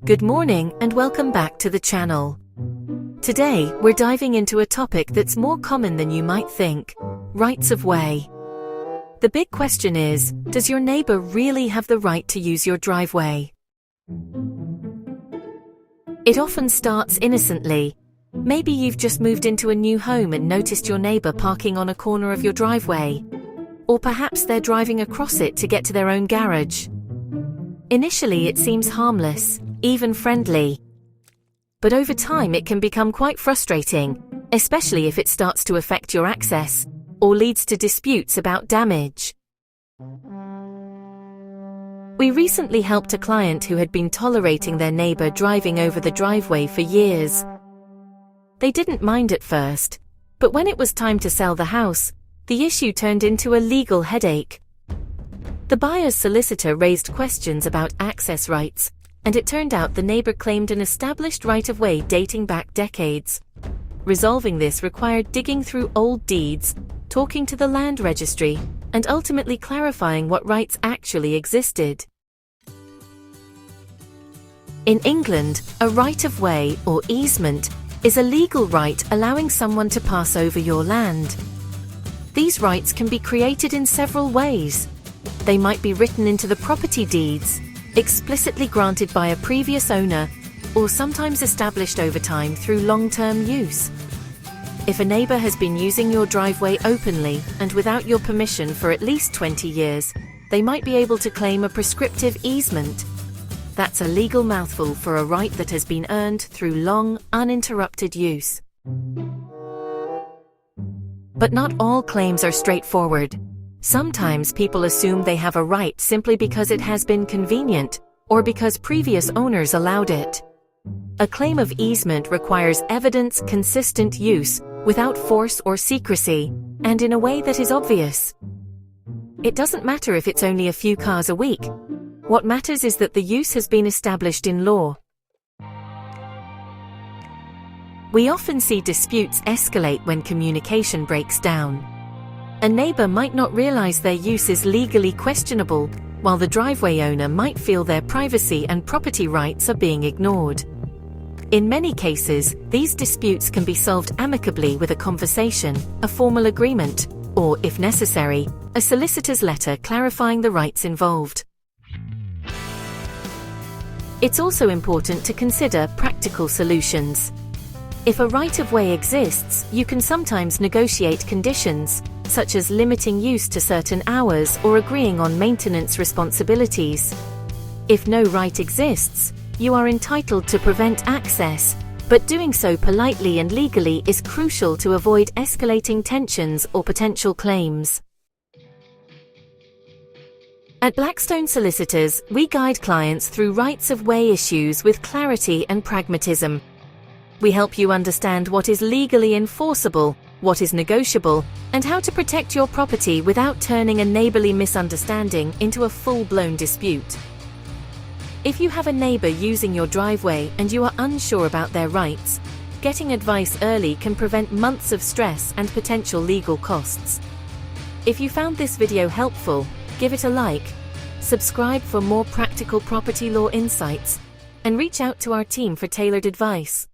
Good morning and welcome back to the channel. Today, we're diving into a topic that's more common than you might think: rights of way. The big question is, does your neighbor really have the right to use your driveway? It often starts innocently. Maybe you've just moved into a new home and noticed your neighbor parking on a corner of your driveway. Or perhaps they're driving across it to get to their own garage. Initially, it seems harmless, even friendly. But over time, it can become quite frustrating, especially if it starts to affect your access or leads to disputes about damage. We recently helped a client who had been tolerating their neighbor driving over the driveway for years. They didn't mind at first, but when it was time to sell the house, the issue turned into a legal headache. The buyer's solicitor raised questions about access rights, and it turned out the neighbor claimed an established right-of-way dating back decades. Resolving this required digging through old deeds, talking to the land registry, and ultimately clarifying what rights actually existed. In England, a right-of-way, or easement, is a legal right allowing someone to pass over your land. These rights can be created in several ways. They might be written into the property deeds, explicitly granted by a previous owner, or sometimes established over time through long-term use. If a neighbor has been using your driveway openly and without your permission for at least 20 years, they might be able to claim a prescriptive easement. That's a legal mouthful for a right that has been earned through long, uninterrupted use. But not all claims are straightforward. Sometimes people assume they have a right simply because it has been convenient, or because previous owners allowed it. A claim of easement requires evidence consistent use, without force or secrecy, and in a way that is obvious. It doesn't matter if it's only a few cars a week. What matters is that the use has been established in law. We often see disputes escalate when communication breaks down. A neighbor might not realize their use is legally questionable, while the driveway owner might feel their privacy and property rights are being ignored. In many cases, these disputes can be solved amicably with a conversation, a formal agreement, or, if necessary, a solicitor's letter clarifying the rights involved. It's also important to consider practical solutions. If a right-of-way exists, you can sometimes negotiate conditions, such as limiting use to certain hours or agreeing on maintenance responsibilities. If no right exists, you are entitled to prevent access, but doing so politely and legally is crucial to avoid escalating tensions or potential claims. At Blackstone Solicitors, we guide clients through rights-of-way issues with clarity and pragmatism. We help you understand what is legally enforceable, what is negotiable, and how to protect your property without turning a neighborly misunderstanding into a full-blown dispute. If you have a neighbor using your driveway and you are unsure about their rights, getting advice early can prevent months of stress and potential legal costs. If you found this video helpful, give it a like, subscribe for more practical property law insights, and reach out to our team for tailored advice.